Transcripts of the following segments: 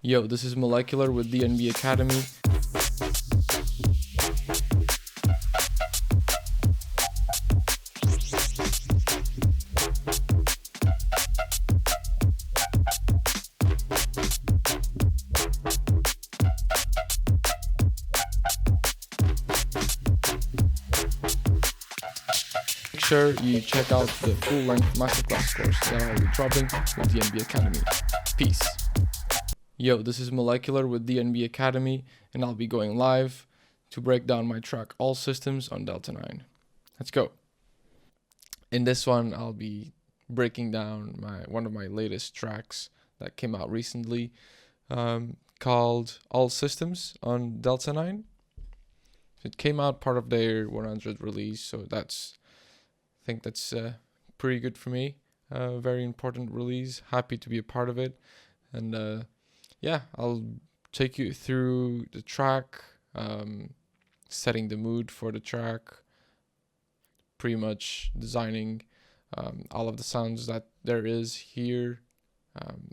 Yo, this is Molecular with DNB Academy. Make sure you check out the full-length Masterclass course that I'll be dropping with DNB Academy. Peace. Yo, this is Molecular with DNB Academy, and I'll be going live to break down my track All Systems on Delta 9. Let's go. In this one, I'll be breaking down one of my latest tracks that came out recently, called All Systems on Delta 9. It came out part of their 100 release, so I think that's pretty good for me. Very important release. Happy to be a part of it. And yeah, I'll take you through the track, setting the mood for the track, pretty much designing all of the sounds that there is here.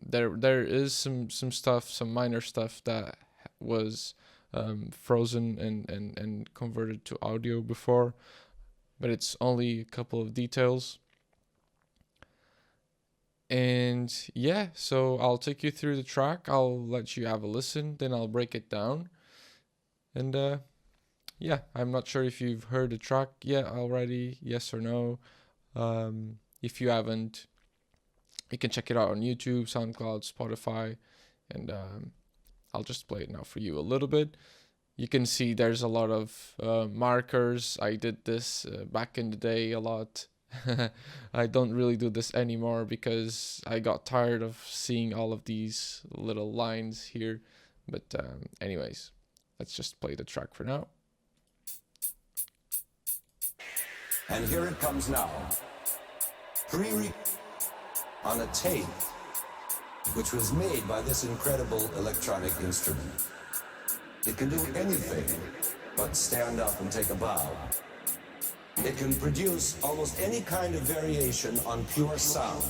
There is some stuff, some minor stuff that was frozen and converted to audio before, but it's only a couple of details. And yeah, so I'll take you through the track. I'll let you have a listen, then I'll break it down. And yeah, I'm not sure if you've heard the track yet already, yes or no. If you haven't, you can check it out on YouTube, SoundCloud, Spotify, and I'll just play it now for you a little bit. You can see there's a lot of markers. I did this back in the day a lot. I don't really do this anymore because I got tired of seeing all of these little lines here. But anyways, let's just play the track for now. And here it comes now. On a tape, which was made by this incredible electronic instrument. It can do anything but stand up and take a bow. It can produce almost any kind of variation on pure sound.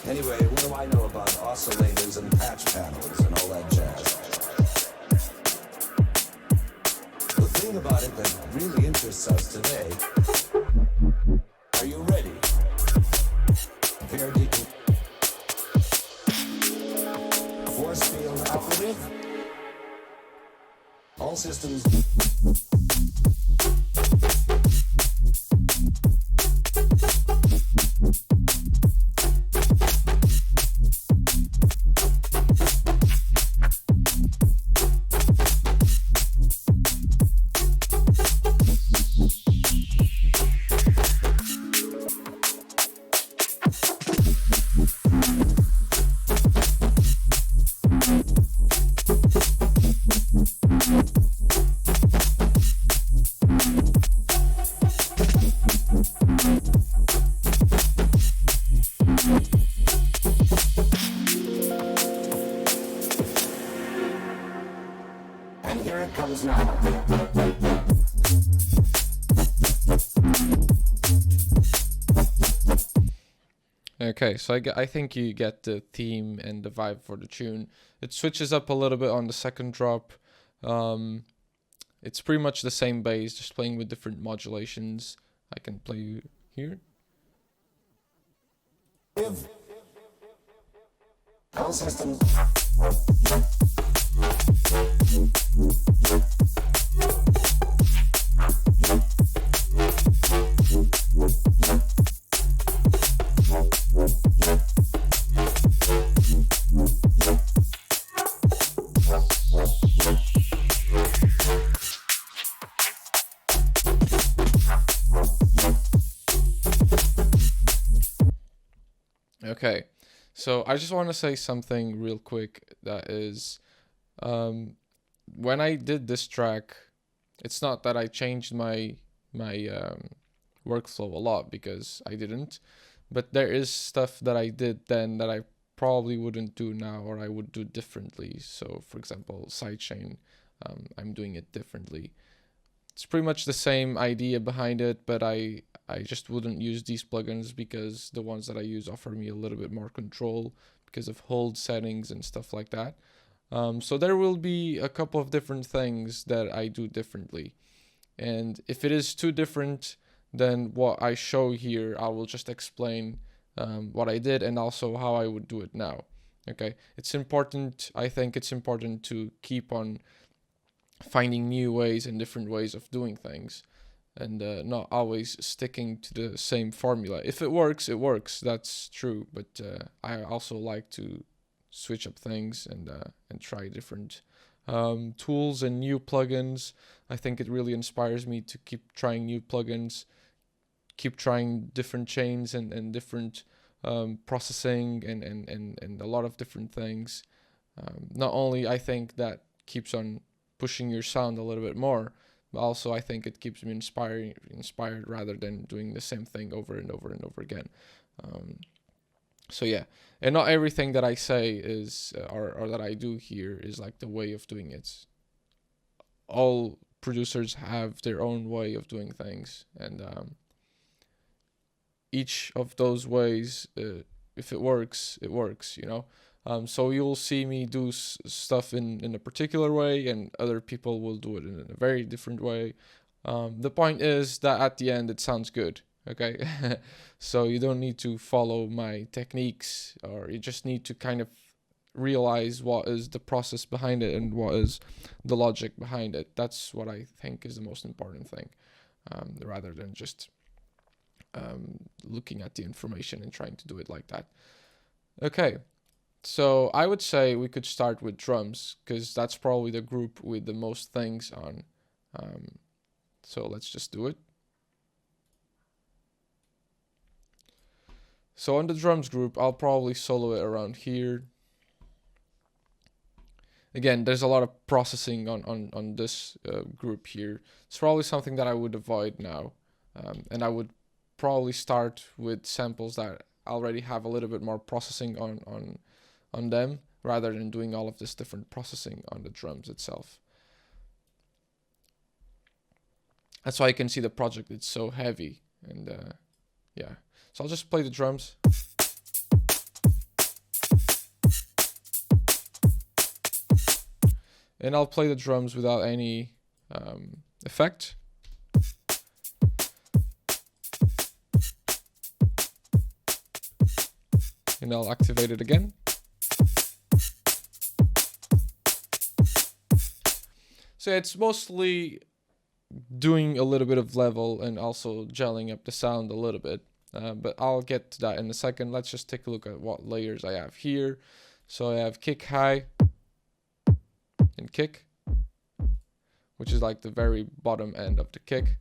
Anyway, what do I know about oscillators and patch panels and all that jazz? The thing about it that really interests us today, are you ready? Here, force field operative. All systems. Here it comes now. Okay, so I think you get the theme and the vibe for the tune. It switches up a little bit on the second drop. It's pretty much the same bass, just playing with different modulations. I can play you here. All systems. Okay, so I just want to say something real quick. That is, when I did this track, it's not that I changed my workflow a lot, because I didn't. But there is stuff that I did then that I probably wouldn't do now, or I would do differently. So, for example, sidechain, I'm doing it differently. It's pretty much the same idea behind it, but I just wouldn't use these plugins because the ones that I use offer me a little bit more control, because of hold settings and stuff like that. So there will be a couple of different things that I do differently. And if it is too different than what I show here, I will just explain what I did and also how I would do it now. Okay, it's important, I think it's important to keep on finding new ways and different ways of doing things, and not always sticking to the same formula. If it works, it works, that's true, but I also like to switch up things and try different tools and new plugins. I think it really inspires me to keep trying new plugins, keep trying different chains and different processing and a lot of different things. Not only I think that keeps on pushing your sound a little bit more, but also I think it keeps me inspired rather than doing the same thing over and over and over again. So yeah, and not everything that I say is or that I do here is like the way of doing it. All producers have their own way of doing things, and each of those ways, if it works, it works, you know. So you'll see me do stuff in a particular way, and other people will do it in a very different way. The point is that at the end it sounds good, okay? So you don't need to follow my techniques, or you just need to kind of realize what is the process behind it and what is the logic behind it. That's what I think is the most important thing, rather than just looking at the information and trying to do it like that. Okay, so I would say we could start with drums, because that's probably the group with the most things on. So let's just do it. So on the drums group, I'll probably solo it around here. Again, there's a lot of processing on this group here. It's probably something that I would avoid now, and I would probably start with samples that already have a little bit more processing on them, rather than doing all of this different processing on the drums itself. That's why you can see the project, it's so heavy, and yeah. So I'll just play the drums. And I'll play the drums without any effect. And I'll activate it again. So it's mostly doing a little bit of level and also gelling up the sound a little bit. But I'll get to that in a second. Let's just take a look at what layers I have here. So I have kick high and kick, which is like the very bottom end of the kick.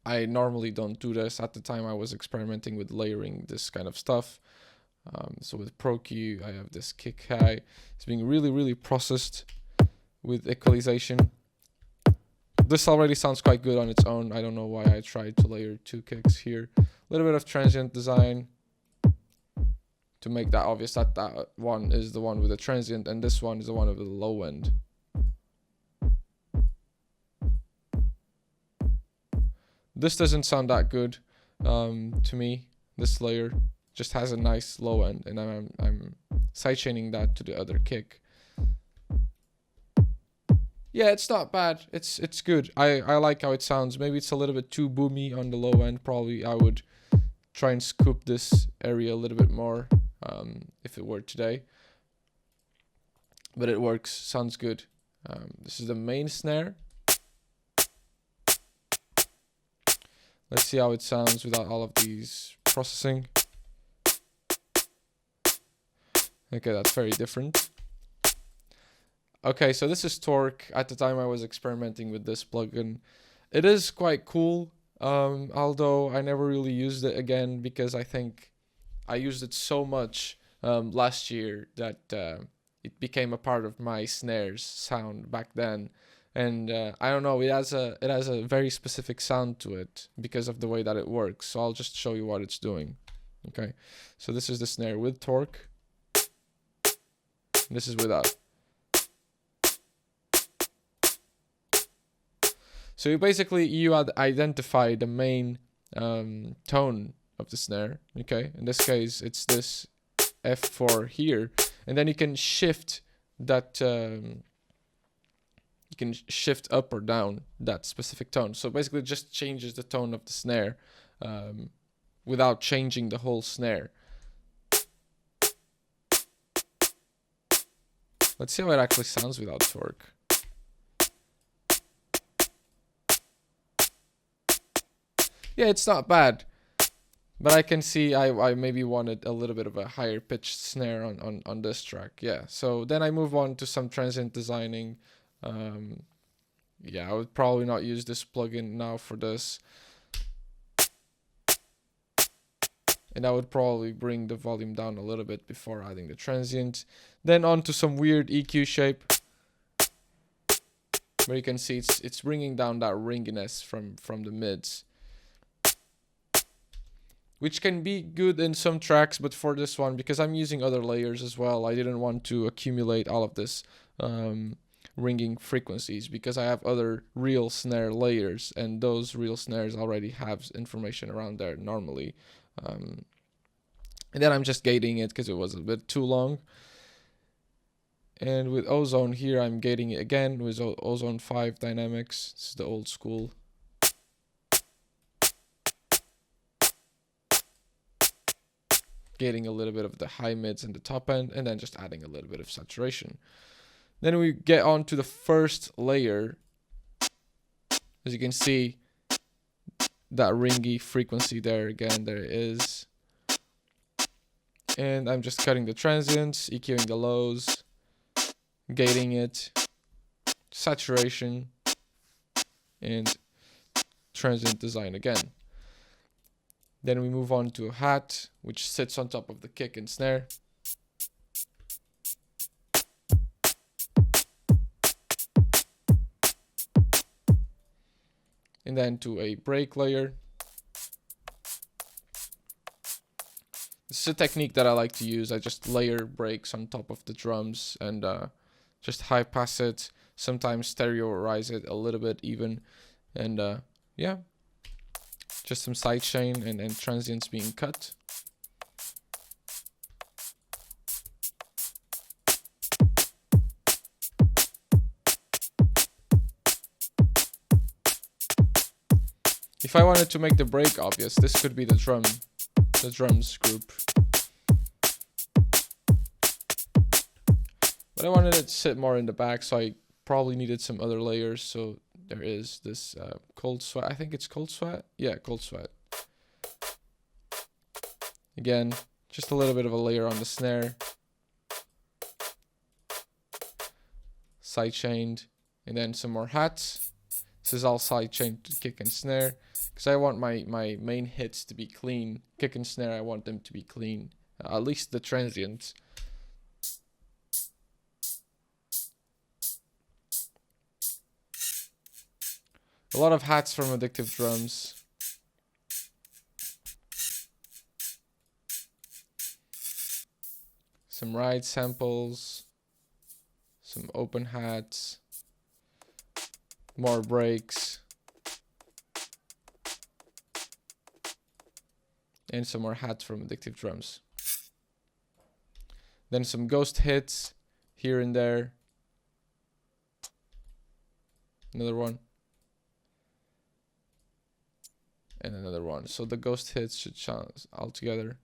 I normally don't do this. At the time I was experimenting with layering this kind of stuff. So with Pro Q, I have this kick high. It's being really processed with equalization. This already sounds quite good on its own. I don't know why I tried to layer two kicks here. A little bit of transient design to make that obvious that that one is the one with the transient and this one is the one with the low end. This doesn't sound that good to me. This layer just has a nice low end, and I'm sidechaining that to the other kick. Yeah, it's not bad. It's good. I like how it sounds. Maybe it's a little bit too boomy on the low end. Probably I would try and scoop this area a little bit more if it were today. But it works. Sounds good. This is the main snare. Let's see how it sounds without all of these processing. Okay, that's very different. Okay, so this is Torque. At the time I was experimenting with this plugin. It is quite cool, although I never really used it again because I think I used it so much last year that it became a part of my snares sound back then. And I don't know, it has a very specific sound to it because of the way that it works. So I'll just show you what it's doing. Okay, so this is the snare with Torque. This is without. So you basically identify the main tone of the snare. Okay, in this case it's this F4 here, and then you can shift that you can shift up or down that specific tone. So basically it just changes the tone of the snare without changing the whole snare. Let's see how it actually sounds without torque. Yeah, it's not bad, but I can see I maybe wanted a little bit of a higher pitched snare on this track. Yeah, so then I move on to some transient designing. Yeah, I would probably not use this plugin now for this. And I would probably bring the volume down a little bit before adding the transient. Then on to some weird EQ shape, where you can see it's bringing down that ringiness from the mids, which can be good in some tracks, but for this one, because I'm using other layers as well, I didn't want to accumulate all of this ringing frequencies, because I have other real snare layers, and those real snares already have information around there normally. And then I'm just gating it because it was a bit too long. And with Ozone here, I'm gating it again with Ozone 5 dynamics. This is the old school. Gating a little bit of the high mids and the top end, and then just adding a little bit of saturation. Then we get on to the first layer. As you can see, that ringy frequency there again, there it is. And I'm just cutting the transients, EQing the lows, gating it, saturation, and transient design again. Then we move on to a hat, which sits on top of the kick and snare. And then to a break layer. This is a technique that I like to use. I just layer breaks on top of the drums and just high pass it, sometimes stereoize it a little bit even. And yeah, just some sidechain and transients being cut. If I wanted to make the break obvious, this could be the drums group. But I wanted it to sit more in the back, so I probably needed some other layers. So there is this Cold Sweat. I think it's Cold Sweat. Yeah, Cold Sweat. Again, just a little bit of a layer on the snare. Sidechained. And then some more hats. This is all sidechained to kick and snare. Because I want my main hits to be clean. Kick and snare, I want them to be clean. At least the transients. A lot of hats from Addictive Drums. Some ride samples. Some open hats. More breaks. And some more hats from Addictive Drums. Then some ghost hits here and there. Another one. And another one. So the ghost hits should shine all together.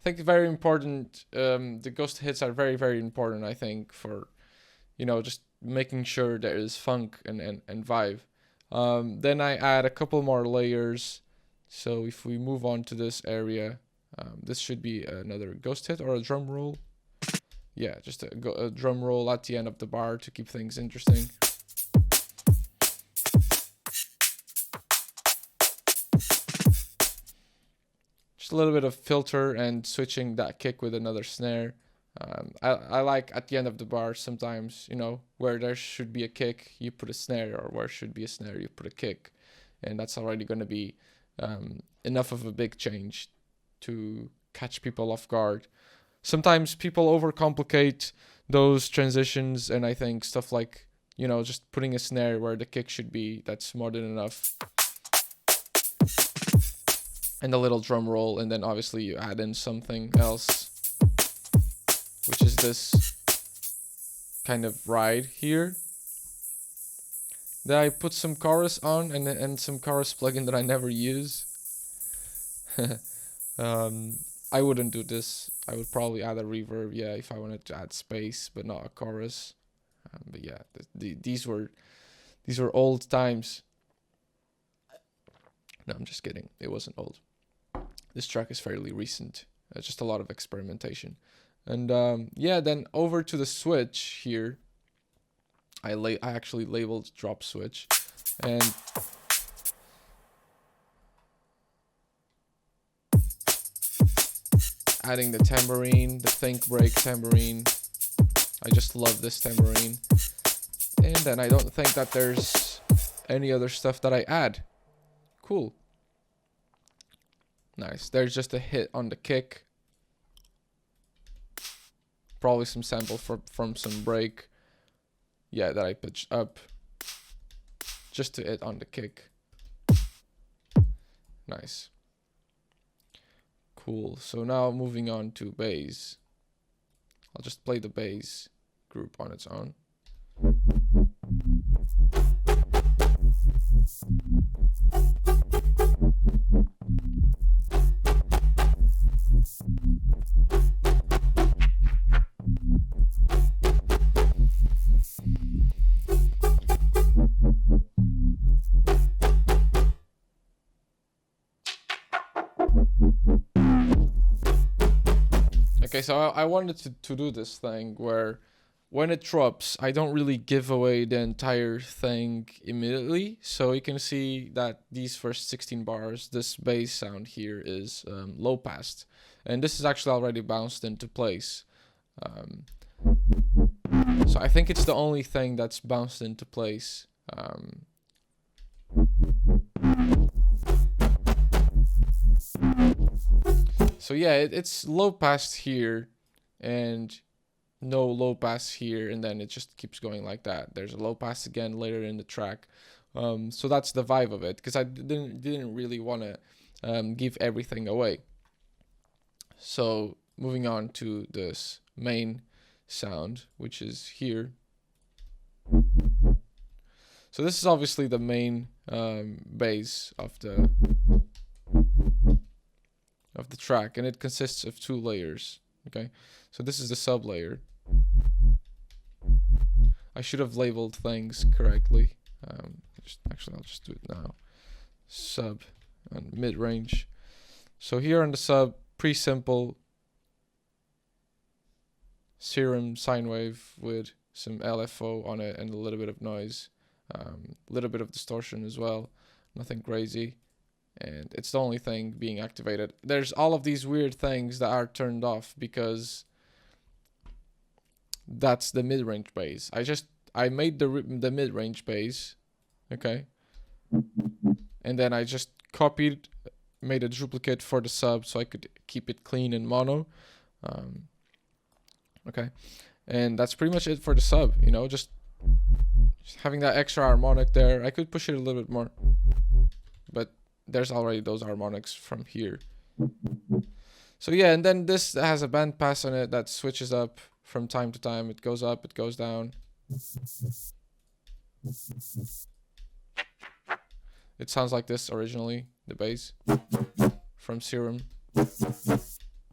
I think very important, the ghost hits are very, very important, I think, for, you know, just making sure there is funk and vibe. Then I add a couple more layers. So if we move on to this area, this should be another ghost hit or a drum roll. Yeah, just a drum roll at the end of the bar to keep things interesting. Just a little bit of filter and switching that kick with another snare. I like at the end of the bar sometimes, you know, where there should be a kick, you put a snare, or where should be a snare, you put a kick. And that's already going to be enough of a big change to catch people off guard. Sometimes people overcomplicate those transitions, and I think stuff like, you know, just putting a snare where the kick should be, that's more than enough. And a little drum roll, and then obviously you add in something else, which is this kind of ride here. Then I put some chorus on, and some chorus plugin that I never use. I wouldn't do this. I would probably add a reverb, yeah, if I wanted to add space, but not a chorus. But yeah, these were old times. No, I'm just kidding. It wasn't old. This track is fairly recent. Just a lot of experimentation. And yeah, then over to the switch here. I actually labeled drop switch, and adding the tambourine, the think break tambourine. I just love this tambourine. And then I don't think that there's any other stuff that I add. Cool. Nice. There's just a hit on the kick. Probably some sample from some break. Yeah, that I pitched up. Just to hit on the kick. Nice. Cool. So now moving on to bass. I'll just play the bass group on its own. Okay, so I wanted to do this thing where when it drops, I don't really give away the entire thing immediately. So you can see that these first 16 bars, this bass sound here is low passed. And this is actually already bounced into place. So I think it's the only thing that's bounced into place. So yeah, it's low pass here and no low pass here, and then it just keeps going like that. There's a low pass again later in the track. So that's the vibe of it, because I didn't really want to give everything away. So moving on to this main sound, which is here. So this is obviously the main bass of the track, and it consists of 2 layers. Okay, so this is the sub layer. I should have labeled things correctly. I'll just do it now. Sub and mid range. So here on the sub, pretty simple. Serum sine wave with some LFO on it and a little bit of noise, a little bit of distortion as well. Nothing crazy. And it's the only thing being activated. There's all of these weird things that are turned off because that's the mid-range bass. I made the mid-range bass, okay, and then I just copied, made a duplicate for the sub so I could keep it clean in mono. Okay, and that's pretty much it for the sub. You know, just having that extra harmonic there. I could push it a little bit more, but there's already those harmonics from here. So yeah, and then this has a band pass on it that switches up from time to time. It goes up, it goes down. It sounds like this originally, the bass from Serum.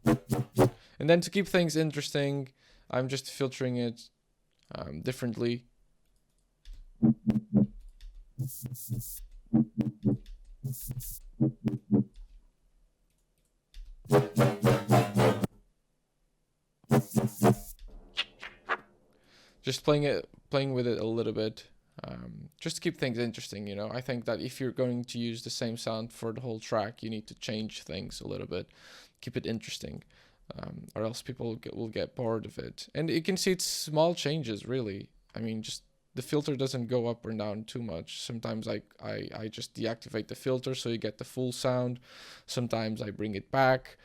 And then to keep things interesting, I'm just filtering it differently. Just playing with it a little bit, just to keep things interesting, you know. I think that if you're going to use the same sound for the whole track, you need to change things a little bit, keep it interesting, or else people will get bored of it. And you can see it's small changes, really. I mean, just the filter doesn't go up or down too much. Sometimes I just deactivate the filter so you get the full sound. Sometimes I bring it back,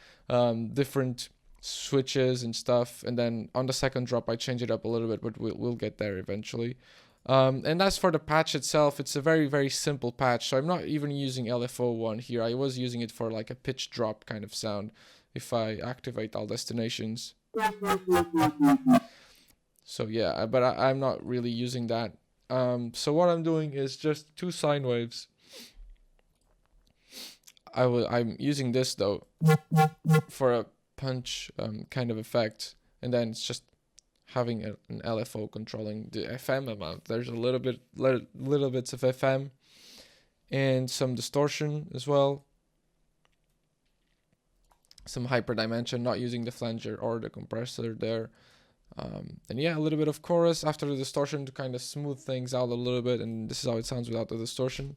different switches and stuff. And then on the second drop, I change it up a little bit, but we'll get there eventually. And as for the patch itself, it's a very, very simple patch. So I'm not even using LFO1 here. I was using it for like a pitch drop kind of sound if I activate all destinations. So yeah, but I'm not really using that. So what I'm doing is just 2 sine waves. I'm using this though for a punch kind of effect, and then it's just having an LFO controlling the FM amount. There's a little bits of FM and some distortion as well. Some hyperdimension, not using the flanger or the compressor there. And yeah, a little bit of chorus after the distortion to kind of smooth things out a little bit, and this is how it sounds without the distortion.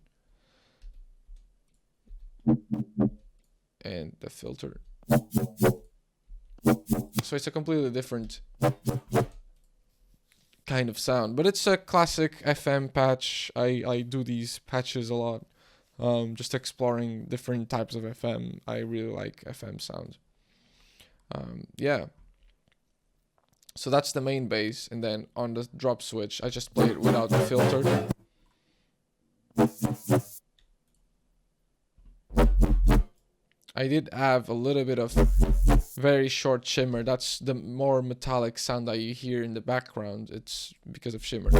And the filter. So it's a completely different kind of sound, but it's a classic FM patch. I do these patches a lot, just exploring different types of FM. I really like FM sound. Yeah. So that's the main bass, and then on the drop switch, I just play it without the filter. I did have a little bit of very short shimmer. That's the more metallic sound that you hear in the background. It's because of shimmer.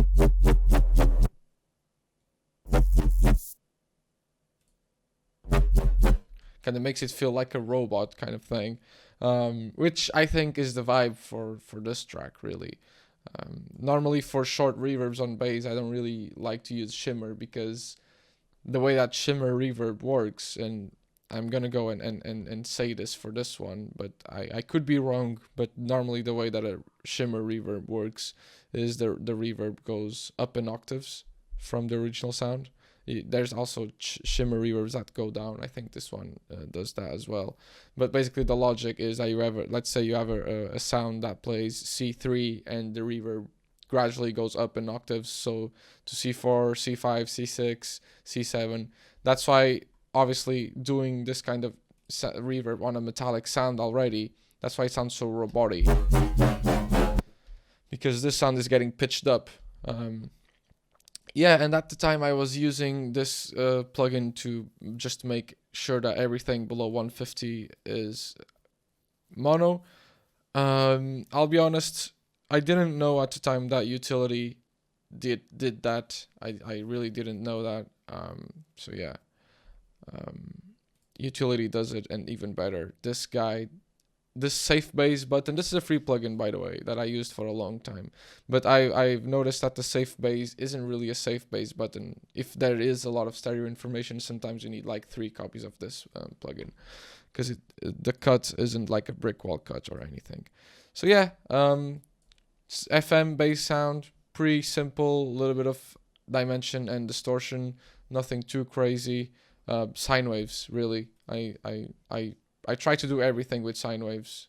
Kind of makes it feel like a robot kind of thing. Which I think is the vibe for this track, really. Normally for short reverbs on bass, I don't really like to use shimmer because the way that shimmer reverb works, and I'm gonna go and say this for this one, but I could be wrong, but normally the way that a shimmer reverb works is the reverb goes up in octaves from the original sound. There's also shimmer reverbs that go down. I think this one does that as well. But basically the logic is that let's say you have a sound that plays C3 and the reverb gradually goes up in octaves. So to C4, C5, C6, C7. That's why obviously doing this kind of reverb on a metallic sound already, that's why it sounds so robotic. Because this sound is getting pitched up. Yeah, and at the time I was using this plugin to just make sure that everything below 150 is mono. I'll be honest, I didn't know at the time that utility did that. I really didn't know that. So yeah, utility does it, and even better. This safe bass button, this is a free plugin, by the way, that I used for a long time, but I've noticed that the safe bass isn't really a safe bass button. If there is a lot of stereo information, sometimes you need like 3 copies of this plugin, because the cut isn't like a brick wall cut or anything. So yeah, FM bass sound, pretty simple, a little bit of dimension and distortion, nothing too crazy. Sine waves, really. I try to do everything with sine waves.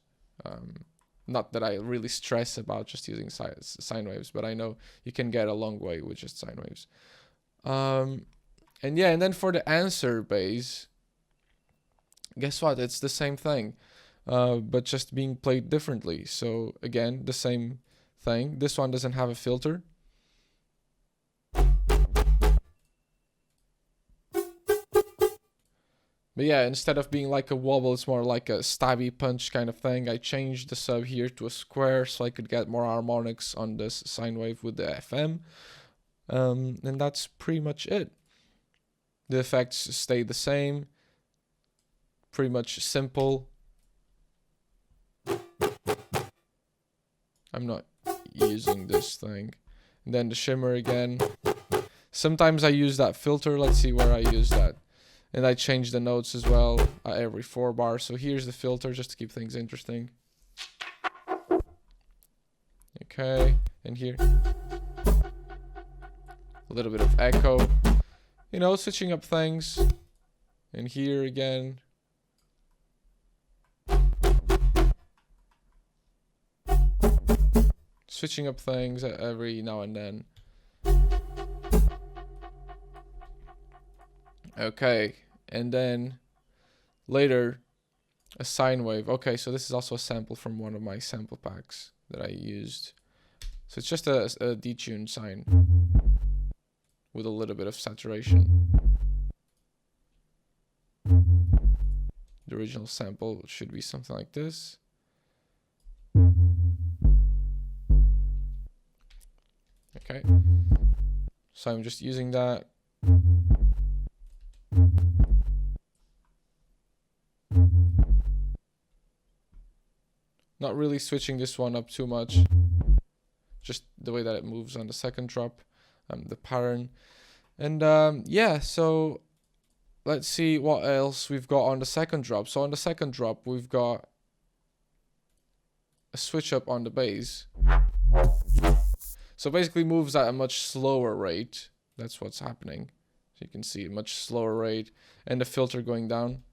Not that I really stress about just using sine waves, but I know you can get a long way with just sine waves. And yeah, and then for the answer bass, guess what? It's the same thing, but just being played differently. So again, the same thing. This one doesn't have a filter. But yeah, instead of being like a wobble, it's more like a stabby punch kind of thing. I changed the sub here to a square so I could get more harmonics on this sine wave with the FM. And that's pretty much it. The effects stay the same. Pretty much simple. I'm not using this thing. And then the shimmer again. Sometimes I use that filter. Let's see where I use that. And I change the notes as well every 4 bars. So here's the filter just to keep things interesting. Okay, and here. A little bit of echo. You know, switching up things. And here again. Switching up things every now and then. Okay, and then later a sine wave. Okay, so this is also a sample from one of my sample packs that I used. So it's just a detuned sine with a little bit of saturation. The original sample should be something like this. Okay, so I'm just using that. Not really switching this one up too much, just the way that it moves on the second drop, the pattern. And yeah, so let's see what else we've got on the second drop. So on the second drop, we've got a switch up on the bass. So basically moves at a much slower rate. That's what's happening. So you can see a much slower rate and the filter going down.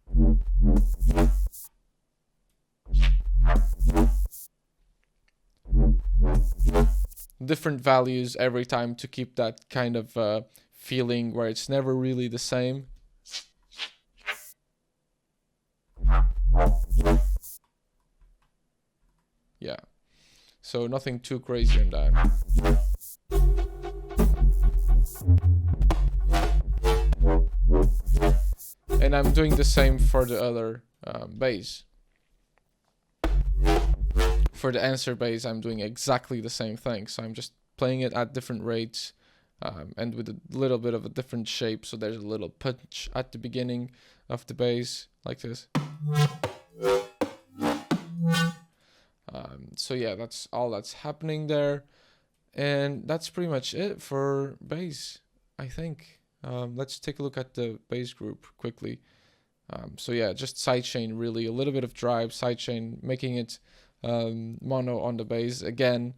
Different values every time to keep that kind of feeling where it's never really the same. Yeah, so nothing too crazy on that. And I'm doing the same for the other bass. For the answer bass, I'm doing exactly the same thing. So I'm just playing it at different rates and with a little bit of a different shape. So there's a little punch at the beginning of the bass, like this. So yeah, that's all that's happening there. And that's pretty much it for bass, I think. Let's take a look at the bass group quickly. So yeah, just sidechain really, a little bit of drive, sidechain, making it mono on the bass again,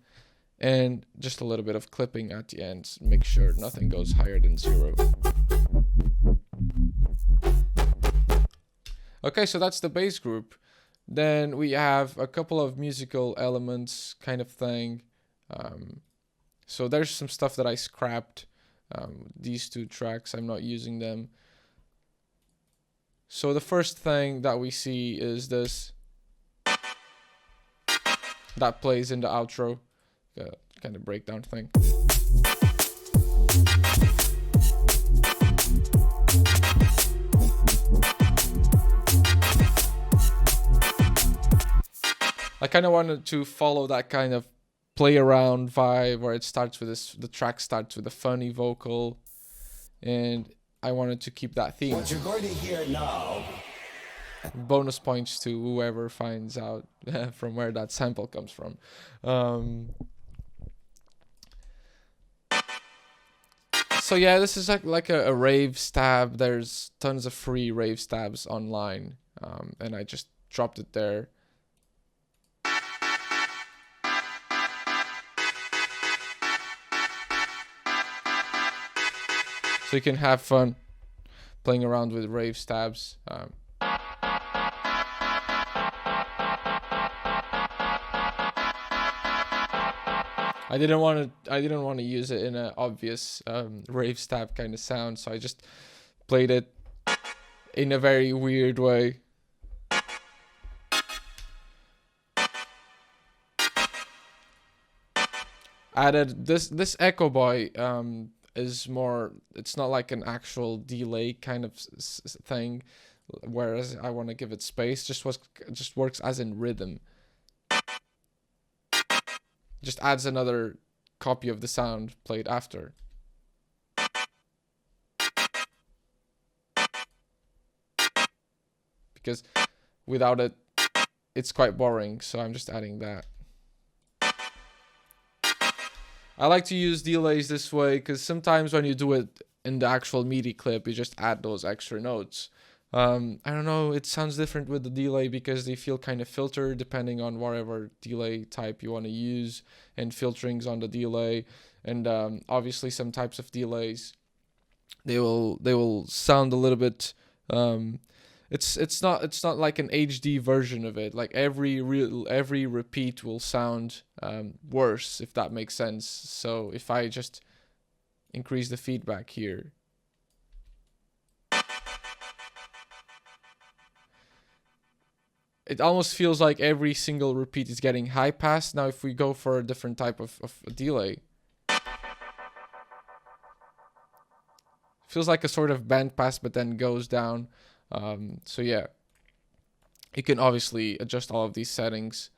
and just a little bit of clipping at the end. Make sure nothing goes higher than 0. Okay, so that's the bass group. Then we have a couple of musical elements kind of thing. So there's some stuff that I scrapped. These 2 tracks, I'm not using them. So the first thing that we see is this. That plays in the outro. Kind of breakdown thing. I kind of wanted to follow that kind of play around vibe where it starts with this, the track starts with a funny vocal, and I wanted to keep that theme. What you're going to hear now. Bonus points to whoever finds out from where that sample comes from. So yeah, this is like a rave stab. There's tons of free rave stabs online, and I just dropped it there. So you can have fun playing around with rave stabs. I didn't want to use it in an obvious rave stab kind of sound, so I just played it in a very weird way. Added this Echo Boy is more, it's not like an actual delay kind of thing, whereas I want to give it space. Just works as in rhythm. Just adds another copy of the sound played after. Because without it, it's quite boring, so I'm just adding that. I like to use delays this way because sometimes when you do it in the actual MIDI clip, you just add those extra notes. I don't know, it sounds different with the delay because they feel kind of filtered depending on whatever delay type you want to use, and filterings on the delay. And obviously some types of delays, they will sound a little bit it's not like an HD version of it. Like every repeat will sound worse, if that makes sense. So if I just increase the feedback here, it almost feels like every single repeat is getting high pass. Now if we go for a different type of delay, feels like a sort of band pass but then goes down. So yeah, you can obviously adjust all of these settings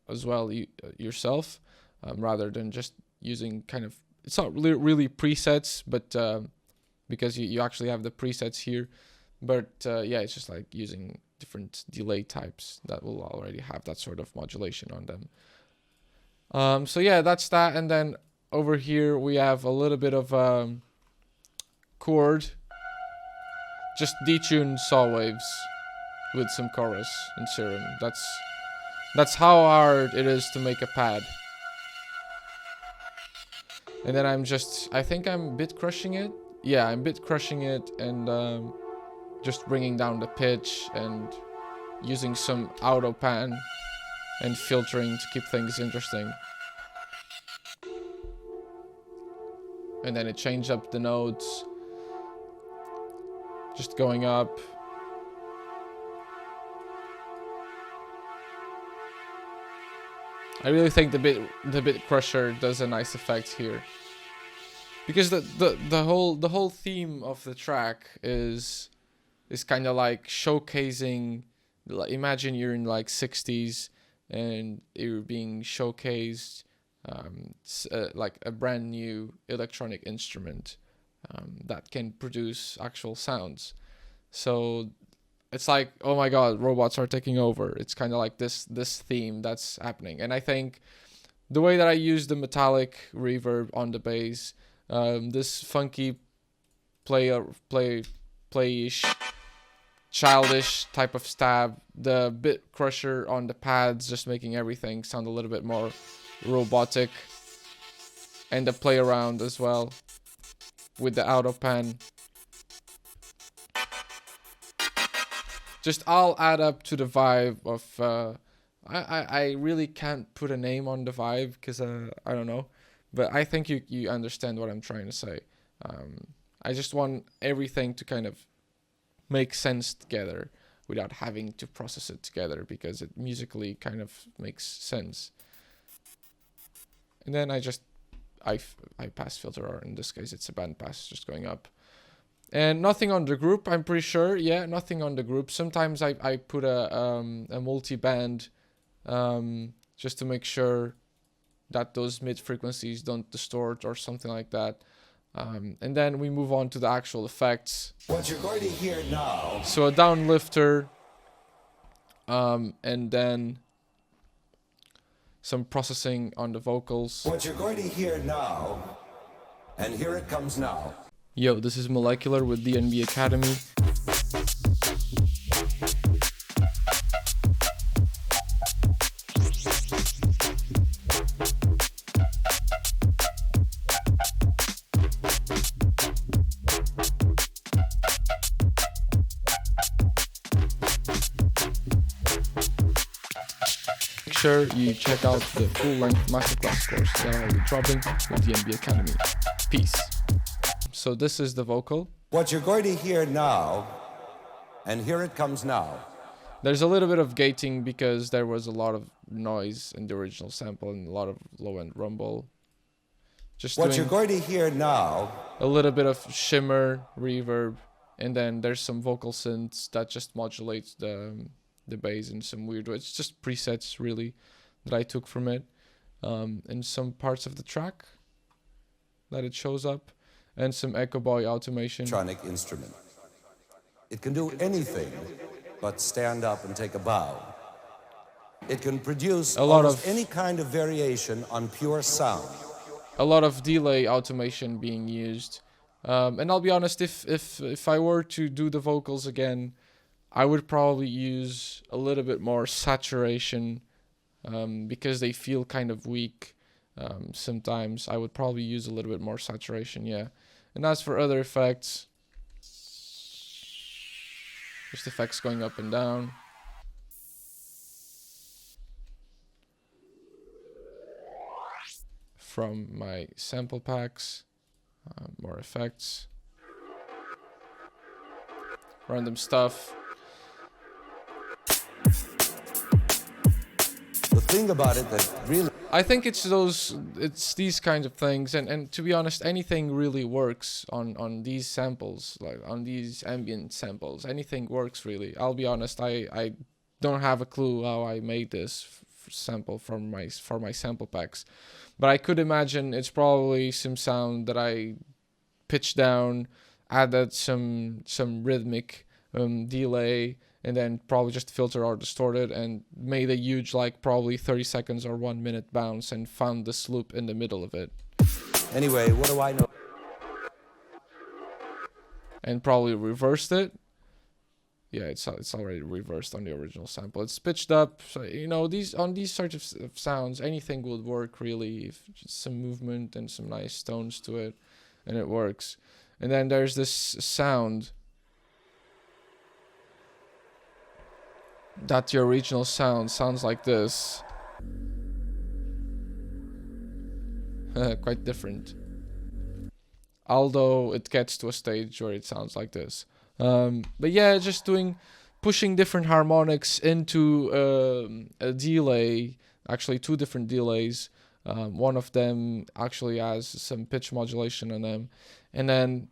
as well yourself, rather than just using kind of, it's not really presets, but because you actually have the presets here. But yeah, it's just like using different delay types that will already have that sort of modulation on them. So yeah, that's that. And then over here we have a little bit of chord, just detuned saw waves with some chorus and serum. That's how hard it is to make a pad. And then I think I'm bit crushing it. Yeah, I'm bit crushing it and just bringing down the pitch and using some auto pan and filtering to keep things interesting. And then it changed up the notes, just going up. I really think the bit crusher does a nice effect here, because the whole theme of the track is kind of like showcasing. Like, imagine you're in like 60s and you're being showcased like a brand new electronic instrument that can produce actual sounds. So it's like, oh my god, robots are taking over. It's kind of like this theme that's happening. And I think the way that I use the metallic reverb on the bass, this funky playish, childish type of stab, the bit crusher on the pads, just making everything sound a little bit more robotic, and the play around as well with the auto pan, just all add up to the vibe of I really can't put a name on the vibe because I don't know, but I think you understand what I'm trying to say. I just want everything to kind of make sense together without having to process it together, because it musically kind of makes sense. And then I pass filter, or in this case it's a band pass, just going up. And nothing on the group, I'm pretty sure. Yeah, nothing on the group. Sometimes I put a multi-band just to make sure that those mid frequencies don't distort or something like that. And then we move on to the actual effects. What you're going to hear now. So a down lifter, and then some processing on the vocals. What you're going to hear now, and here it comes now. Yo, this is Molecular with DNB Academy. Make sure you check out the full-length Masterclass course that I'll be dropping with DNB Academy. Peace. So this is the vocal. What you're going to hear now, and here it comes now. There's a little bit of gating because there was a lot of noise in the original sample and a lot of low-end rumble. Just what you're going to hear now. A little bit of shimmer, reverb, and then there's some vocal synths that just modulates the bass in some weird way. It's just presets really that I took from it, in some parts of the track that it shows up. And some Echo Boy automation. Electronic instrument. It can do anything but stand up and take a bow. It can produce a lot of any kind of variation on pure sound. A lot of delay automation being used. And I'll be honest, if I were to do the vocals again, I would probably use a little bit more saturation, because they feel kind of weak. Sometimes I would probably use a little bit more saturation, yeah. And as for other effects, just effects going up and down. From my sample packs, more effects, random stuff. thing about it that really... I think it's these kinds of things, and to be honest, anything really works on these samples, like on these ambient samples. Anything works really. I'll be honest, I don't have a clue how I made this sample for my sample packs, but I could imagine it's probably some sound that I pitched down, added some rhythmic delay, and then probably just filter or distorted and made a huge, like, probably 30 seconds or 1 minute bounce and found this loop in the middle of it. Anyway, what do I know? And probably reversed it. Yeah, it's already reversed on the original sample. It's pitched up, so, you know, these sorts of sounds, anything would work really, if just some movement and some nice tones to it, and it works. And then there's this sound that the original sounds like this. Quite different. Although it gets to a stage where it sounds like this. But yeah, just pushing different harmonics into a delay, actually 2 different delays. One of them actually has some pitch modulation on them, and then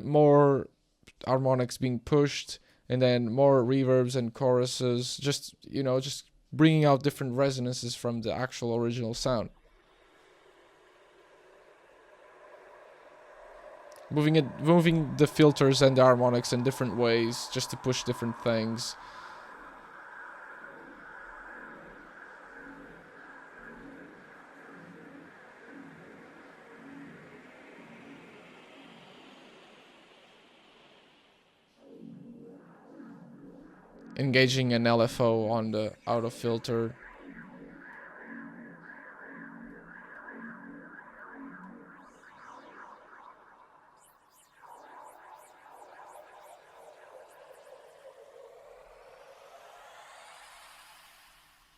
more harmonics being pushed, and then more reverbs and choruses, just, you know, just bringing out different resonances from the actual original sound. Moving the filters and the harmonics in different ways, just to push different things. Engaging an LFO on the auto filter.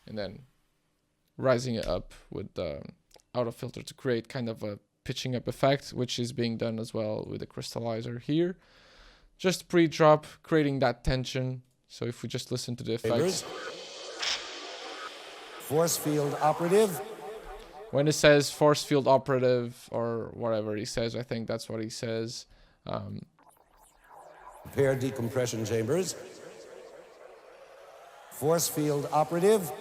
And then rising it up with the auto filter to create kind of a pitching up effect, which is being done as well with the crystallizer here. Just pre-drop, creating that tension. So if we just listen to the effects. Force field operative. When it says force field operative or whatever he says, I think that's what he says. Pair decompression chambers. Force field operative.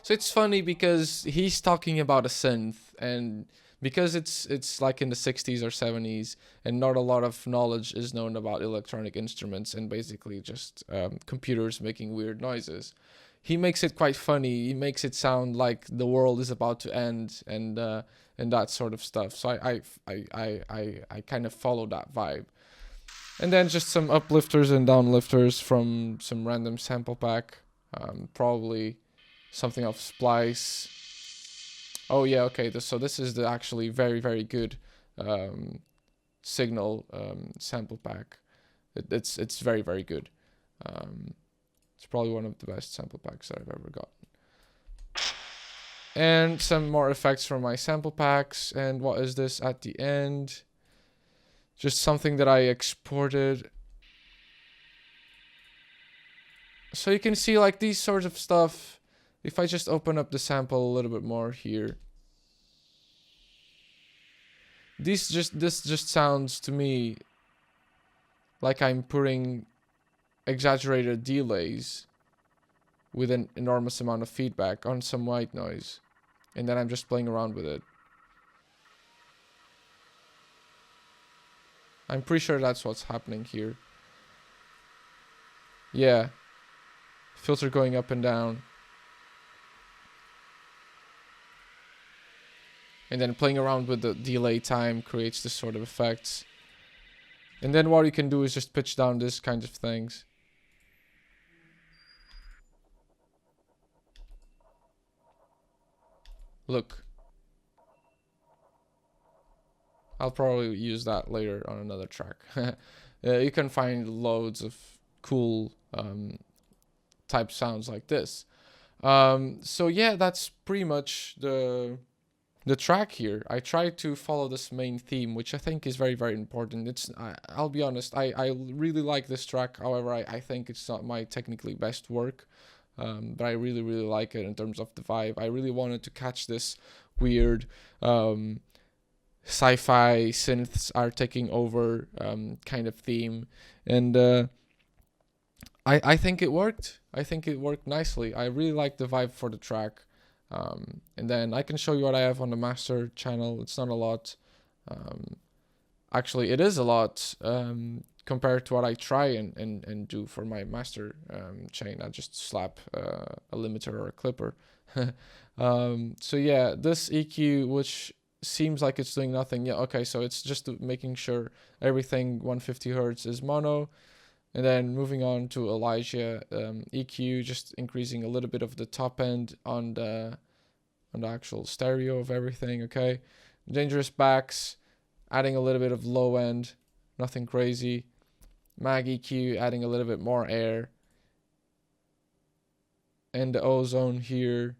So it's funny because he's talking about a synth, and because it's like in the 60s or 70s, and not a lot of knowledge is known about electronic instruments and basically just computers making weird noises. He makes it quite funny. He makes it sound like the world is about to end and that sort of stuff. So I kind of follow that vibe. And then just some uplifters and downlifters from some random sample pack, probably something of Splice. Oh yeah, okay. So this is the actually very good signal sample pack. It's very good. It's probably one of the best sample packs that I've ever gotten. And some more effects from my sample packs. And what is this at the end? Just something that I exported. So you can see like these sorts of stuff. If I just open up the sample a little bit more here. This just sounds to me like I'm putting exaggerated delays with an enormous amount of feedback on some white noise. And then I'm just playing around with it. I'm pretty sure that's what's happening here. Yeah. Filter going up and down. And then playing around with the delay time creates this sort of effects. And then what you can do is just pitch down this kind of things. Look. I'll probably use that later on another track. You can find loads of cool type sounds like this. So yeah, that's pretty much the track here. I try to follow this main theme, which I think is very important. I'll be honest, I really like this track. However, I think it's not my technically best work. but I really, really like it in terms of the vibe. I really wanted to catch this weird sci-fi synths are taking over kind of theme, and I think it worked. I think it worked nicely. I really like the vibe for the track. And then I can show you what I have on the master channel. It's not a lot. Actually, it is a lot compared to what I try and do for my master chain. I just slap a limiter or a clipper. So yeah, this EQ, which seems like it's doing nothing. Yeah, okay, so it's just making sure everything 150 hertz is mono. And then moving on to Elijah EQ, just increasing a little bit of the top end on the actual stereo of everything, okay? Dangerous backs, adding a little bit of low end, nothing crazy. Mag EQ, adding a little bit more air. And the ozone here.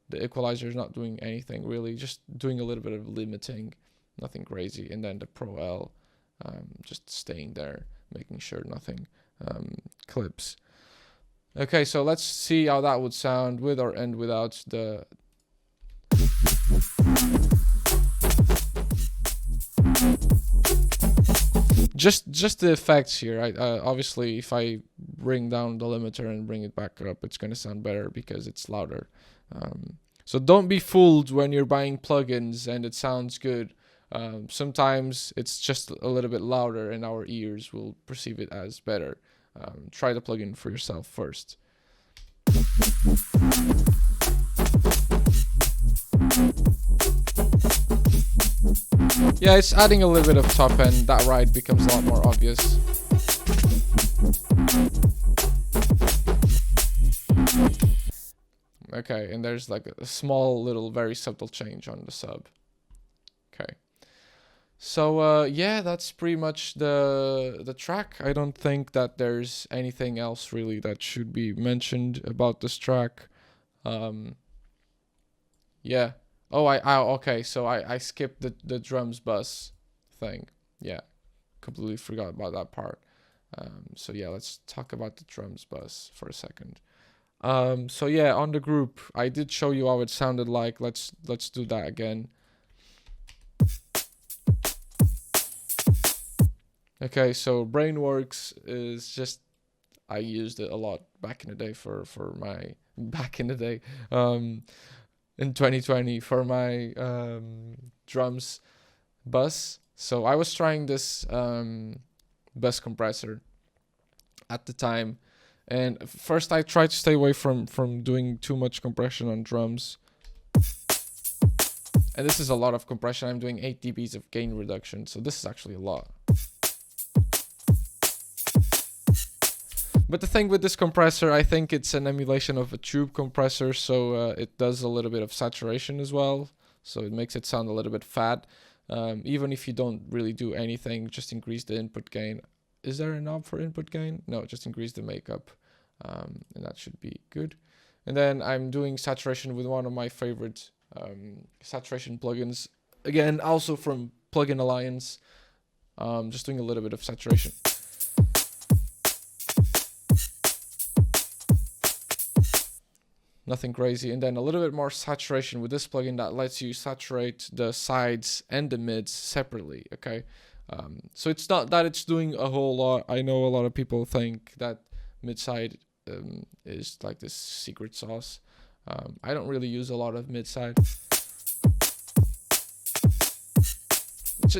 The equalizer is not doing anything really, just doing a little bit of limiting, nothing crazy. And then the Pro L, just staying there, making sure nothing clips. Okay, so let's see how that would sound with or and without the... Just the effects here. Obviously, if I bring down the limiter and bring it back up, it's going to sound better because it's louder. So don't be fooled when you're buying plugins and it sounds good. Sometimes it's just a little bit louder and our ears will perceive it as better. Try the plugin for yourself first. Yeah, it's adding a little bit of top end. That ride becomes a lot more obvious. Okay, and there's like a small little very subtle change on the sub. Okay. So yeah, that's pretty much the track. I don't think that there's anything else really that should be mentioned about this track. Yeah. Oh, okay. So I skipped the drums bus thing. Yeah, completely forgot about that part. So yeah, let's talk about the drums bus for a second. So yeah, on the group, I did show you how it sounded like. Let's do that again. Okay, so Brainworks is just, I used it a lot back in the day for my in 2020 for my drums bus. So I was trying this bus compressor at the time, and first I tried to stay away from doing too much compression on drums. And this is a lot of compression. I'm doing 8 dBs of gain reduction, so this is actually a lot. But the thing with this compressor, I think it's an emulation of a tube compressor, so it does a little bit of saturation as well. So it makes it sound a little bit fat. Even if you don't really do anything, just increase the input gain. Is there a knob for input gain? No, just increase the makeup. And that should be good. And then I'm doing saturation with one of my favorite saturation plugins. Again, also from Plugin Alliance. Just doing a little bit of saturation. Nothing crazy. And then a little bit more saturation with this plugin that lets you saturate the sides and the mids separately, okay? So it's not that it's doing a whole lot. I know a lot of people think that mid-side is like this secret sauce. I don't really use a lot of mid-side.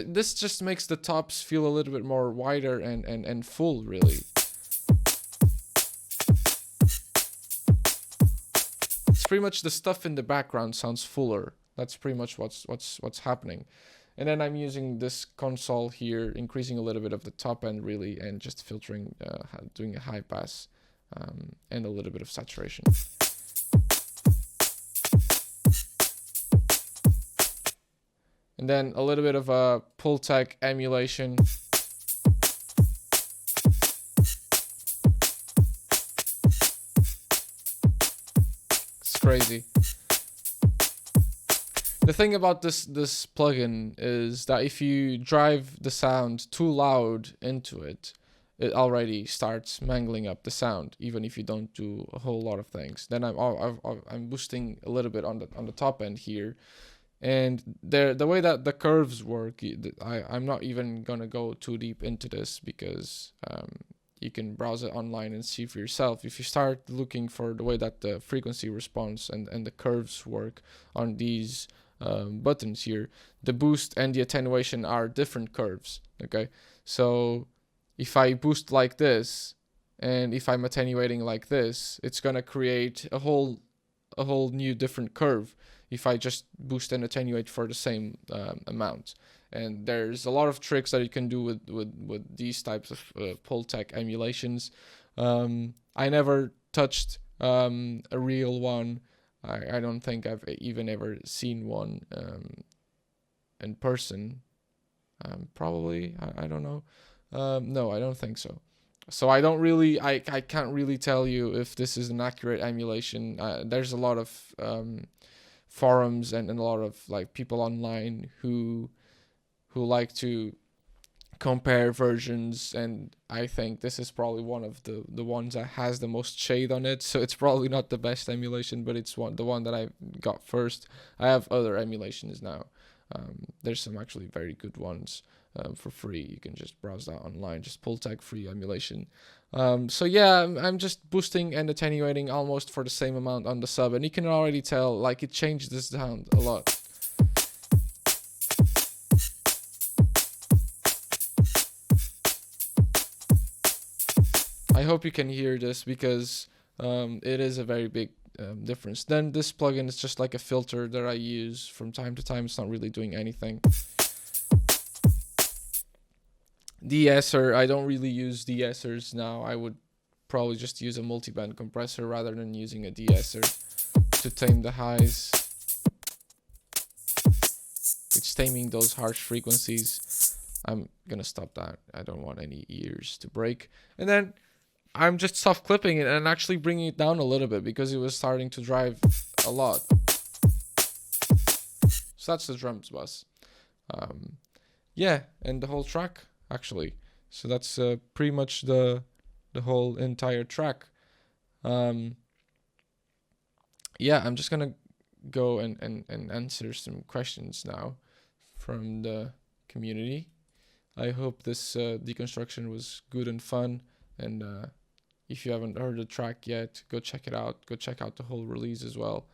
This just makes the tops feel a little bit more wider and full, really. Pretty much the stuff in the background sounds fuller. That's pretty much what's happening. And then I'm using this console here, increasing a little bit of the top end really, and just filtering, doing a high pass and a little bit of saturation. And then a little bit of a Pultec emulation. Crazy. The thing about this plugin is that if you drive the sound too loud into it, it already starts mangling up the sound, even if you don't do a whole lot of things. Then I'm boosting a little bit on the top end here, and the way that the curves work, I'm not even gonna go too deep into this, because you can browse it online and see for yourself. If you start looking for the way that the frequency response and the curves work on these buttons here, the boost and the attenuation are different curves. Okay, so if I boost like this, and if I'm attenuating like this, it's gonna create a whole new different curve if I just boost and attenuate for the same amount. And there's a lot of tricks that you can do with these types of Pultec emulations. I never touched a real one. I don't think I've even ever seen one in person. Probably, I don't know. No, I don't think so. So I can't really tell you if this is an accurate emulation. There's a lot of forums and a lot of like people online who like to compare versions, and I think this is probably one of the ones that has the most shade on it. So it's probably not the best emulation, but it's the one that I got first. I have other emulations now. There's some actually very good ones for free. You can just browse that online, just Pultec free emulation. So yeah, I'm just boosting and attenuating almost for the same amount on the sub, and you can already tell like it changed the sound a lot. I hope you can hear this, because it is a very big difference. Then this plugin is just like a filter that I use from time to time. It's not really doing anything. De-esser, I don't really use de-essers now. I would probably just use a multiband compressor rather than using a de-esser to tame the highs. It's taming those harsh frequencies. I'm gonna stop that. I don't want any ears to break. And then I'm just soft clipping it and actually bringing it down a little bit, because it was starting to drive a lot. So that's the drums bus. Yeah, and the whole track actually. So that's pretty much the whole entire track. Yeah, I'm just gonna go and answer some questions now from the community. I hope this deconstruction was good and fun, and if you haven't heard the track yet, go check it out. Go check out the whole release as well.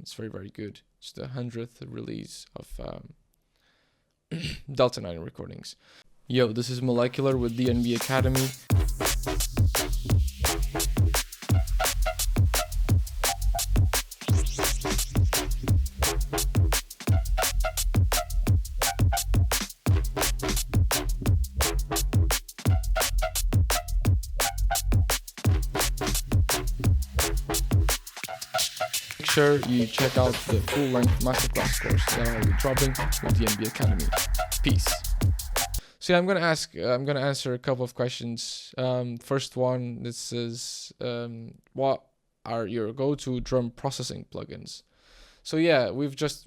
It's very, very good. It's the 100th release of Delta 9 recordings. Yo, this is Molecular with DNB Academy. Make sure you check out the full-length Masterclass course that I'll be dropping with DNB Academy. Peace. So yeah, I'm gonna answer a couple of questions. First one, this is what are your go-to drum processing plugins? So yeah, we've just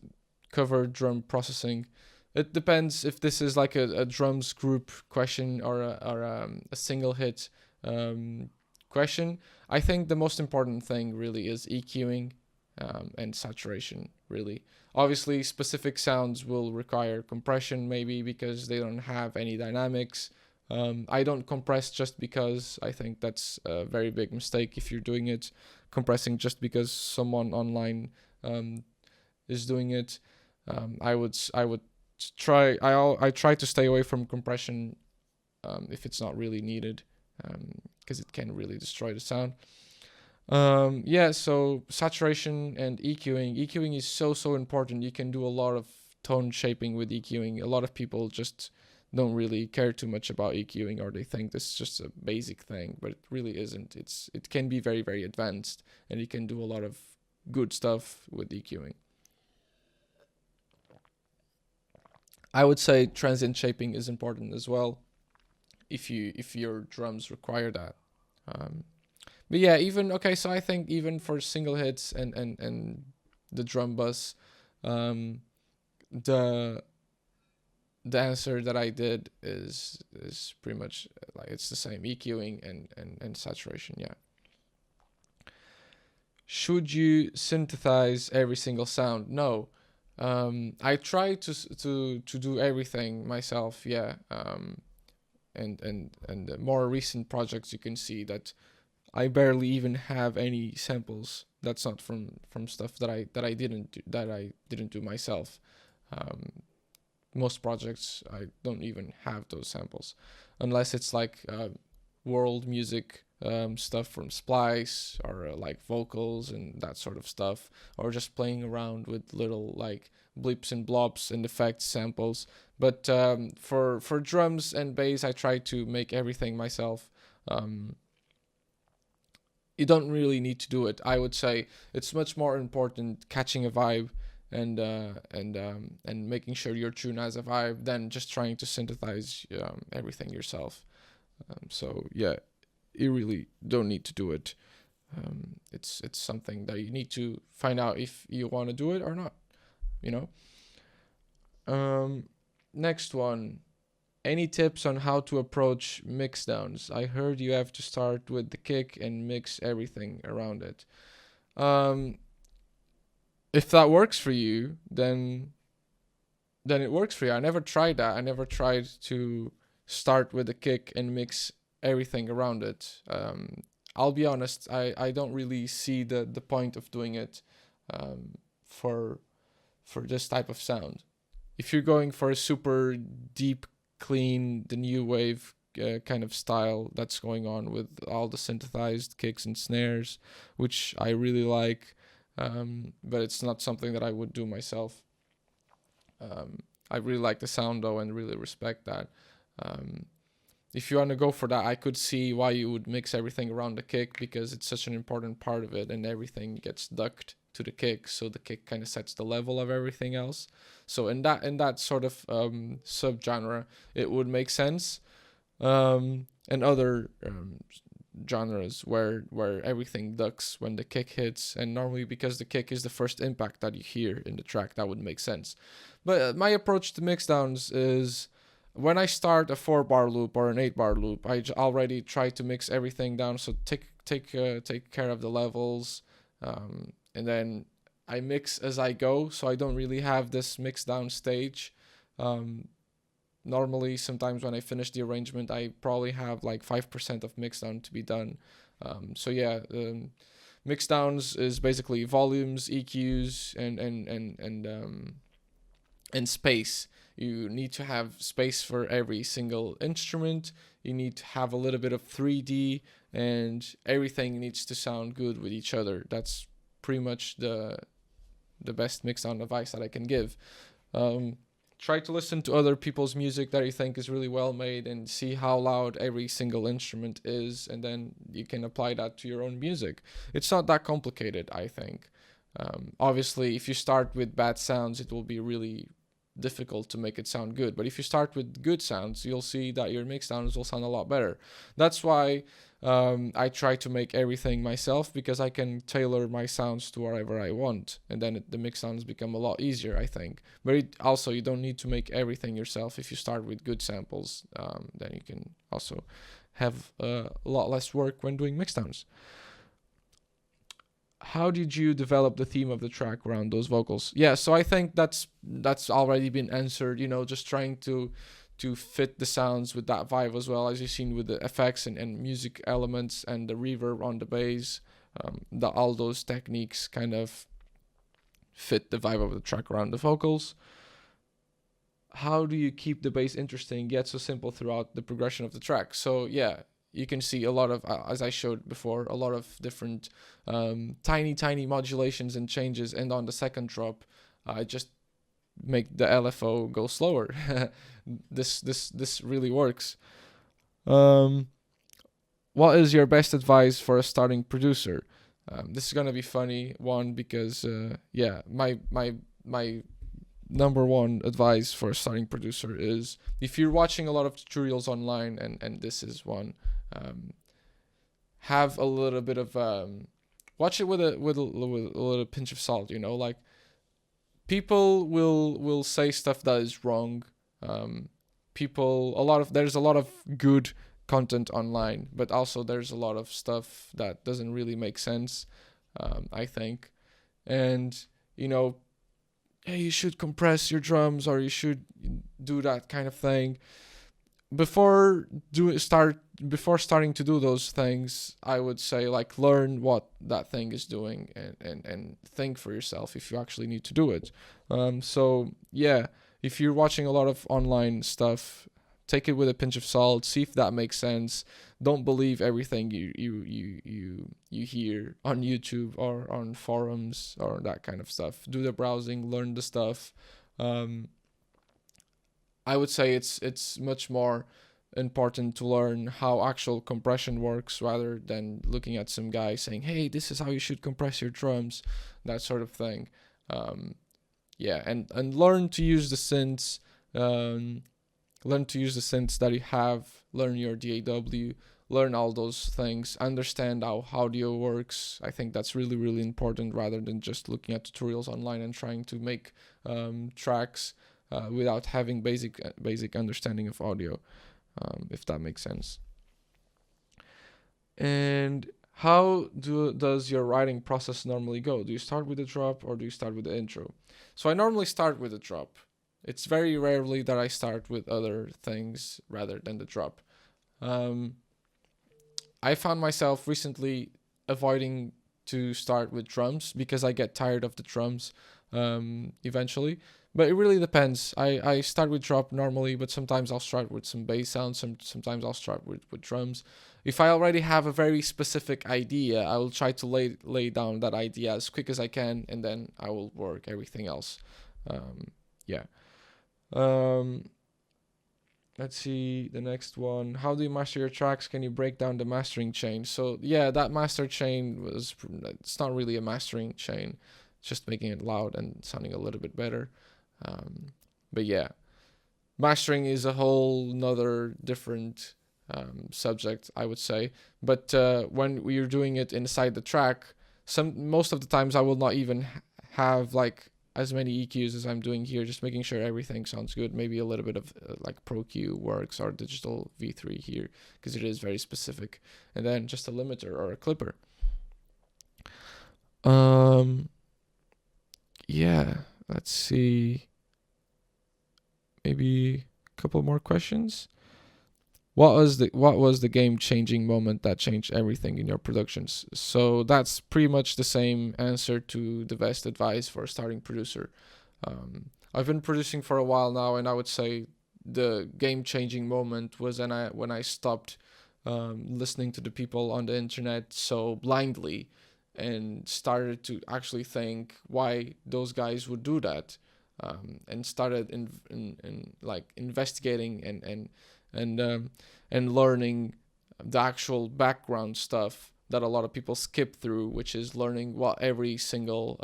covered drum processing. It depends if this is like a drums group question or a single hit question. I think the most important thing really is EQing and saturation, really. Obviously, specific sounds will require compression, maybe because they don't have any dynamics. I don't compress just because I think that's a very big mistake if you're doing it, compressing just because someone online is doing it. I try to stay away from compression if it's not really needed, because it can really destroy the sound. Yeah, so saturation and EQing. EQing is so important. You can do a lot of tone shaping with EQing. A lot of people just don't really care too much about EQing, or they think this is just a basic thing, but it really isn't. It can be very, very advanced, and you can do a lot of good stuff with EQing. I would say transient shaping is important as well, if your drums require that. But yeah, so I think even for single hits and the drum bus, the the answer that I did is pretty much like it's the same, EQing and saturation. Yeah. Should you synthesize every single sound? No. I try to do everything myself. Yeah. And the more recent projects, you can see that I barely even have any samples. That's not from stuff that I didn't do myself. Most projects I don't even have those samples, unless it's like world music stuff from Splice, or like vocals and that sort of stuff, or just playing around with little like blips and blobs and effects samples. But for drums and bass, I try to make everything myself. You don't really need to do it. I would say it's much more important catching a vibe and making sure your tune has a vibe than just trying to synthesize everything yourself. So yeah, you really don't need to do it. It's something that you need to find out if you want to do it or not. You know. Next one. Any tips on how to approach mixdowns? I heard you have to start with the kick and mix everything around it. If that works for you, then it works for you. I never tried that. I never tried to start with the kick and mix everything around it. I'll be honest, I don't really see the point of doing it for this type of sound. If you're going for a super deep, clean, the new wave kind of style that's going on with all the synthesized kicks and snares, which I really like, but it's not something that I would do myself. I really like the sound though and really respect that. If you want to go for that, I could see why you would mix everything around the kick, because it's such an important part of it, and everything gets ducked to the kick, so the kick kind of sets the level of everything else. So in that sort of subgenre, it would make sense. And other genres where everything ducks when the kick hits, and normally because the kick is the first impact that you hear in the track, that would make sense. But my approach to mixdowns is, when I start a 4-bar loop or an 8-bar loop, I already try to mix everything down. So take care of the levels, and then I mix as I go. So I don't really have this mix down stage. Normally, sometimes when I finish the arrangement, I probably have like 5% of mix down to be done. So yeah, mix downs is basically volumes, EQs, and space. You need to have space for every single instrument. You need to have a little bit of 3D, and everything needs to sound good with each other. That's pretty much the best mix down advice that I can give. Try to listen to other people's music that you think is really well made, and see how loud every single instrument is, and then you can apply that to your own music. It's not that complicated, I think. Obviously, if you start with bad sounds, it will be really difficult to make it sound good. But if you start with good sounds, you'll see that your mix downs will sound a lot better. That's why I try to make everything myself, because I can tailor my sounds to wherever I want, and then the mix sounds become a lot easier, I think. But also, you don't need to make everything yourself. If you start with good samples, then you can also have a lot less work when doing mix downs. How did you develop the theme of the track around those vocals? Yeah, so I think that's already been answered. Just trying to fit the sounds with that vibe, as well as you've seen with the effects and music elements and the reverb on the bass. All those techniques kind of fit the vibe of the track around the vocals. How do you keep the bass interesting yet so simple throughout the progression of the track? So yeah, you can see a lot of, as I showed before, a lot of different tiny modulations and changes. And on the second drop, I just make the LFO go slower. This really works. What is your best advice for a starting producer? This is gonna be funny one, because my number one advice for a starting producer is, if you're watching a lot of tutorials online, and this is one, have a little bit of watch it with a little pinch of salt. Like, people will say stuff that is wrong There's a lot of good content online, but also there's a lot of stuff that doesn't really make sense, I think. And, hey, you should compress your drums, or you should do that kind of thing. Before starting to do those things, I would say, like, learn what that thing is doing, and think for yourself if you actually need to do it. So yeah, if you're watching a lot of online stuff, take it with a pinch of salt. See if that makes sense. Don't believe everything you hear on YouTube or on forums or that kind of stuff. Do the browsing, learn the stuff. I would say it's much more important to learn how actual compression works rather than looking at some guy saying, hey, this is how you should compress your drums, that sort of thing. Yeah, and learn to use the synths. Learn to use the synths that you have. Learn your DAW. Learn all those things. Understand how audio works. I think that's really, really important, rather than just looking at tutorials online and trying to make tracks without having basic understanding of audio, if that makes sense. And how does your writing process normally go? Do you start with the drop, or do you start with the intro? So I normally start with the drop. It's very rarely that I start with other things rather than the drop. I found myself recently avoiding to start with drums because I get tired of the drums eventually. But it really depends. I start with drop normally, but sometimes I'll start with some bass sounds. Sometimes I'll start with drums. If I already have a very specific idea, I will try to lay down that idea as quick as I can, and then I will work everything else. Yeah. Let's see the next one. How do you master your tracks? Can you break down the mastering chain? So yeah, that master chain it's not really a mastering chain. It's just making it loud and sounding a little bit better. But yeah, mastering is a whole nother different subject, I would say. But when you're doing it inside the track, most of the times I will not even have like as many EQs as I'm doing here, just making sure everything sounds good. Maybe a little bit of like Pro Q works or digital V3 here, because it is very specific. And then just a limiter or a clipper. Yeah, let's see. Maybe a couple more questions. What was the game-changing moment that changed everything in your productions? So that's pretty much the same answer to the best advice for a starting producer. I've been producing for a while now, and I would say the game-changing moment was when I stopped listening to the people on the internet so blindly, and started to actually think why those guys would do that, and started in like investigating and learning the actual background stuff that a lot of people skip through, which is learning what every single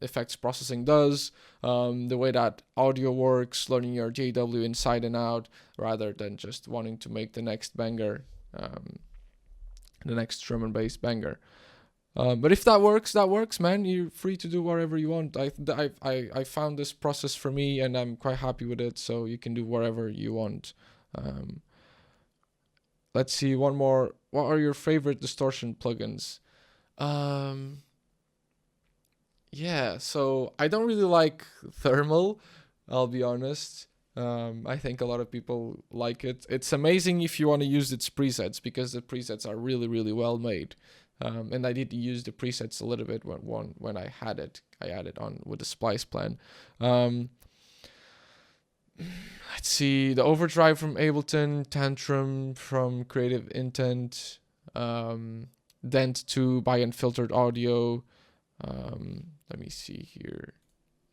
effects processing does, the way that audio works, learning your DAW inside and out, rather than just wanting to make the next banger, the next drum and bass banger. But if that works, man. You're free to do whatever you want. I found this process for me, and I'm quite happy with it. So you can do whatever you want. Let's see, one more. What are your favorite distortion plugins? Yeah, so I don't really like thermal, I'll be honest. I think a lot of people like it. It's amazing if you want to use its presets, because the presets are really, really well made. And I did use the presets a little bit when I had it. I added on with the splice plan. Let's see, the overdrive from Ableton, Tantrum from Creative Intent, Dent 2 by Unfiltered Audio. Let me see here.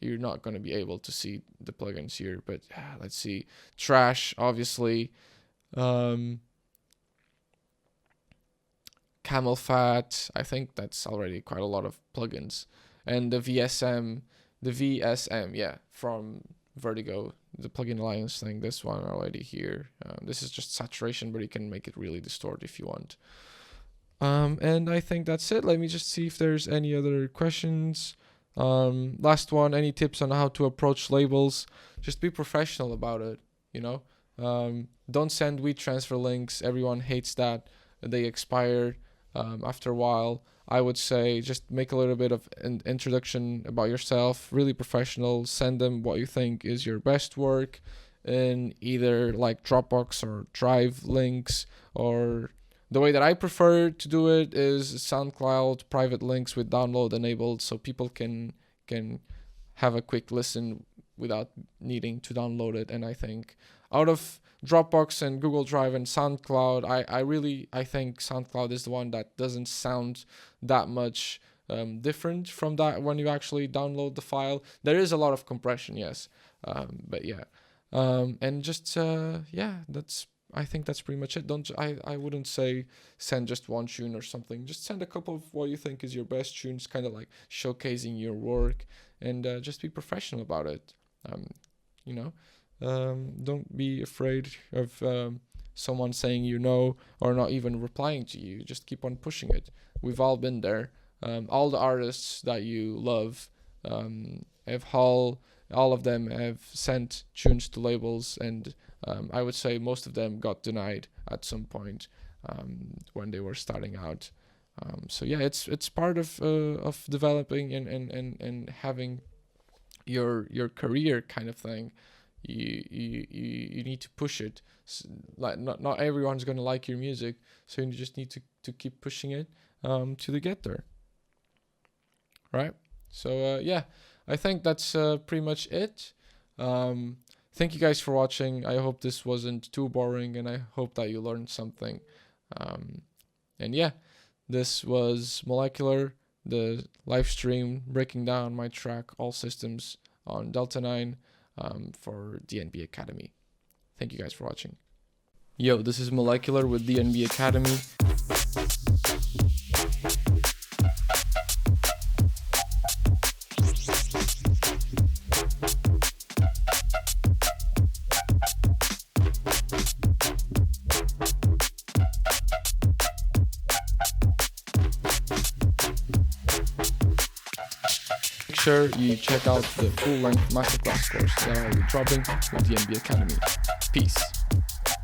You're not going to be able to see the plugins here, but let's see. Trash, obviously. Camel Fat, I think that's already quite a lot of plugins. And the VSM, yeah, from Vertigo, the plugin alliance thing, this one already here. This is just saturation, but you can make it really distort if you want. And I think that's it. Let me just see if there's any other questions. Last one, any tips on how to approach labels? Just be professional about it. you know. Don't send WeTransfer links. Everyone hates that. They expire after a while. I would say just make a little bit of an introduction about yourself, really professional. Send them what you think is your best work in either like Dropbox or Drive links, or the way that I prefer to do it is SoundCloud private links with download enabled, so people can have a quick listen without needing to download it. And I think out of Dropbox and Google Drive and SoundCloud, I think SoundCloud is the one that doesn't sound that much different from that when you actually download the file. There is a lot of compression, yes, but yeah, and just I think that's pretty much it. I wouldn't say send just one tune or something. Just send a couple of what you think is your best tunes, kind of like showcasing your work, and just be professional about it. You know. Don't be afraid of someone saying or not even replying to you. Just keep on pushing it. We've all been there. All the artists that you love all of them have sent tunes to labels, and I would say most of them got denied at some point when they were starting out. So yeah, it's part of developing and having your career kind of thing. You need to push it. Like not everyone's gonna like your music, so you just need to keep pushing it to get there. Right? So yeah, I think that's pretty much it. Thank you guys for watching. I hope this wasn't too boring, and I hope that you learned something. And yeah, this was Molecular, the live stream breaking down my track All Systems on Delta 9 for DNB Academy. Thank you guys for watching. Yo, this is Molecular with DNB Academy. Make sure you check out the full-length Masterclass course that I'll be dropping with DNB Academy. Peace.